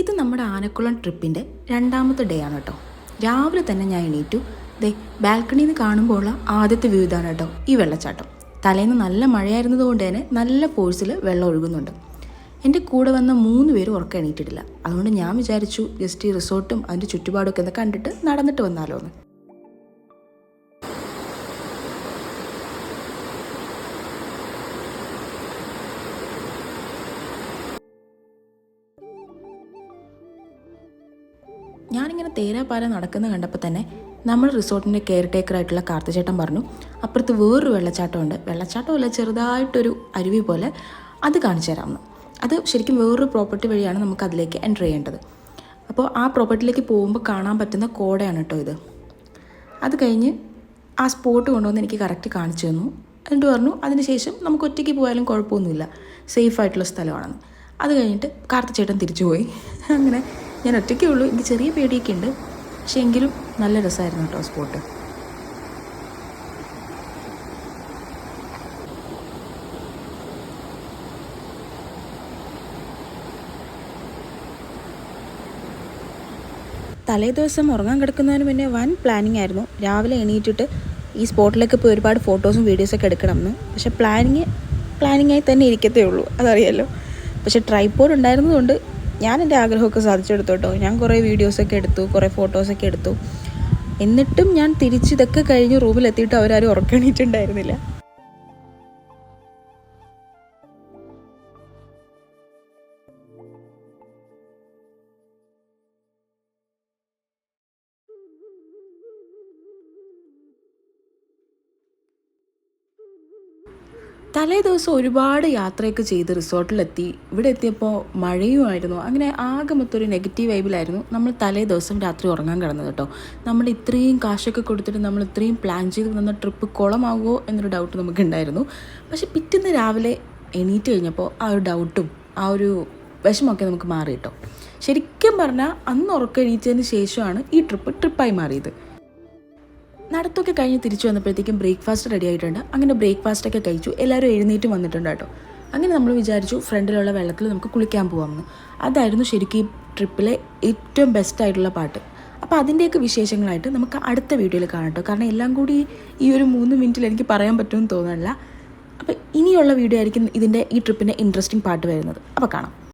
ഇത് നമ്മുടെ ആനക്കുളം ട്രിപ്പിൻ്റെ രണ്ടാമത്തെ ഡേ ആണ് കേട്ടോ. രാവിലെ തന്നെ ഞാൻ എണീറ്റു. ബാൽക്കണിയിൽ നിന്ന് കാണുമ്പോൾ ഉള്ള ആദ്യത്തെ വ്യൂ ഇതാണ് കേട്ടോ, ഈ വെള്ളച്ചാട്ടം. തലേന്ന് നല്ല മഴയായിരുന്നത് കൊണ്ട് തന്നെ നല്ല ഫോഴ്സിൽ വെള്ളം ഒഴുകുന്നുണ്ട്. എൻ്റെ കൂടെ വന്ന 3 പേരും ഉറക്കം എണീറ്റിട്ടില്ല. അതുകൊണ്ട് ഞാൻ വിചാരിച്ചു ജസ്റ്റ് ഈ റിസോർട്ടും അതിൻ്റെ ചുറ്റുപാടൊക്കെ ഒന്ന് കണ്ടിട്ട് നടന്നിട്ട് വന്നാലോ എന്ന്. ഞാനിങ്ങനെ തേരാപ്പാര നടക്കുന്ന കണ്ടപ്പോൾ തന്നെ നമ്മൾ റിസോർട്ടിൻ്റെ കെയർ ടേക്കറായിട്ടുള്ള കാർത്തിചേട്ടൻ പറഞ്ഞു, അപ്പുറത്ത് വേറൊരു വെള്ളച്ചാട്ടമുണ്ട്. വെള്ളച്ചാട്ടമല്ല, ചെറുതായിട്ടൊരു അരുവി പോലെ, അത് കാണിച്ചു തരാമെന്ന്. അത് ശരിക്കും വേറൊരു പ്രോപ്പർട്ടി വഴിയാണ് നമുക്ക് അതിലേക്ക് എൻ്റർ ചെയ്യേണ്ടത്. അപ്പോൾ ആ പ്രോപ്പർട്ടിയിലേക്ക് പോകുമ്പോൾ കാണാൻ പറ്റുന്ന കോടയാണ് കേട്ടോ ഇത്. അത് കഴിഞ്ഞ് ആ സ്പോട്ട് കൊണ്ടുവന്ന് എനിക്ക് കറക്റ്റ് കാണിച്ചു തന്നു. എന്നിട്ട് പറഞ്ഞു അതിന് ശേഷം നമുക്ക് ഒറ്റയ്ക്ക് പോയാലും കുഴപ്പമൊന്നുമില്ല, സേഫായിട്ടുള്ള സ്ഥലമാണെന്ന്. അത് കഴിഞ്ഞിട്ട് കാർത്തിചേട്ടൻ തിരിച്ചു പോയി. അങ്ങനെ ഞാൻ ഒറ്റയ്ക്കേ ഉള്ളൂ. എനിക്ക് ചെറിയ പേടിയൊക്കെ ഉണ്ട്, പക്ഷെ എങ്കിലും നല്ല രസമായിരുന്നു കേട്ടോ സ്പോട്ട്. തലേ ദിവസം ഉറങ്ങാൻ കിടക്കുന്നതിന് മുന്നേ വൻ പ്ലാനിങ് ആയിരുന്നു. രാവിലെ എണീറ്റിട്ട് ഈ സ്പോട്ടിലേക്ക് പോയി ഒരുപാട് ഫോട്ടോസും വീഡിയോസൊക്കെ എടുക്കണമെന്ന്. പക്ഷെ പ്ലാനിങ്ങായി തന്നെ ഇരിക്കത്തേ ഉള്ളൂ, അതറിയാമല്ലോ. പക്ഷെ ട്രൈപോഡ് ഉണ്ടായിരുന്നതുകൊണ്ട് ഞാൻ എൻ്റെ ആഗ്രഹമൊക്കെ സാധിച്ചെടുത്തു കേട്ടോ. ഞാൻ കുറേ വീഡിയോസൊക്കെ എടുത്തു, കുറേ ഫോട്ടോസൊക്കെ എടുത്തു. എന്നിട്ടും ഞാൻ തിരിച്ചിതൊക്കെ കഴിഞ്ഞ് റൂമിലെത്തിയിട്ട് അവരാരും ഉറക്കണിയിട്ടുണ്ടായിരുന്നില്ല. തലേ ദിവസം ഒരുപാട് യാത്രയൊക്കെ ചെയ്ത് റിസോർട്ടിലെത്തി. ഇവിടെ എത്തിയപ്പോൾ മഴയുമായിരുന്നു. അങ്ങനെ ആകെ മൊത്തം നെഗറ്റീവ് വൈബിലായിരുന്നു നമ്മൾ തലേ ദിവസം രാത്രി ഉറങ്ങാൻ കിടന്നത് കേട്ടോ. നമ്മൾ ഇത്രയും കാശൊക്കെ കൊടുത്തിട്ട് നമ്മൾ ഇത്രയും പ്ലാൻ ചെയ്ത് വന്ന ട്രിപ്പ് കുളമാകുമോ എന്നൊരു ഡൗട്ട് നമുക്കുണ്ടായിരുന്നു. പക്ഷെ പിറ്റേന്ന് രാവിലെ എണീറ്റ് കഴിഞ്ഞപ്പോൾ ആ ഒരു ഡൗട്ടും ആ ഒരു വിഷമമൊക്കെ നമുക്ക് മാറി കേട്ടോ. ശരിക്കും പറഞ്ഞാൽ അന്ന് ഉറക്കം എണീറ്റതിന് ശേഷമാണ് ഈ ട്രിപ്പായി മാറിയത്. നടത്തൊക്കെ കഴിഞ്ഞ് തിരിച്ചു വന്നപ്പോഴത്തേക്കും ബ്രേക്ക്ഫാസ്റ്റ് റെഡി ആയിട്ടുണ്ട്. അങ്ങനെ ബ്രേക്ക്ഫാസ്റ്റൊക്കെ കഴിച്ചു. എല്ലാവരും എഴുന്നേറ്റ് വന്നിട്ടുണ്ട് കേട്ടോ. അങ്ങനെ നമ്മൾ വിചാരിച്ചു ഫ്രണ്ടിലുള്ള വെള്ളത്തിൽ നമുക്ക് കുളിക്കാൻ പോകാമെന്ന്. അതായിരുന്നു ശരിക്കും ഈ ട്രിപ്പിലെ ഏറ്റവും ബെസ്റ്റായിട്ടുള്ള പാട്ട്. അപ്പോൾ അതിൻ്റെയൊക്കെ വിശേഷങ്ങളായിട്ട് നമുക്ക് അടുത്ത വീഡിയോയിൽ കാണാം കേട്ടോ. കാരണം എല്ലാം കൂടി ഈ ഒരു 3 മിനിറ്റിൽ എനിക്ക് പറയാൻ പറ്റുമെന്ന് തോന്നുന്നില്ല. അപ്പോൾ ഇനിയുള്ള വീഡിയോ ആയിരിക്കും ഈ ട്രിപ്പിൻ്റെ ഇൻട്രസ്റ്റിംഗ് പാട്ട് വരുന്നത്. അപ്പോൾ കാണാം.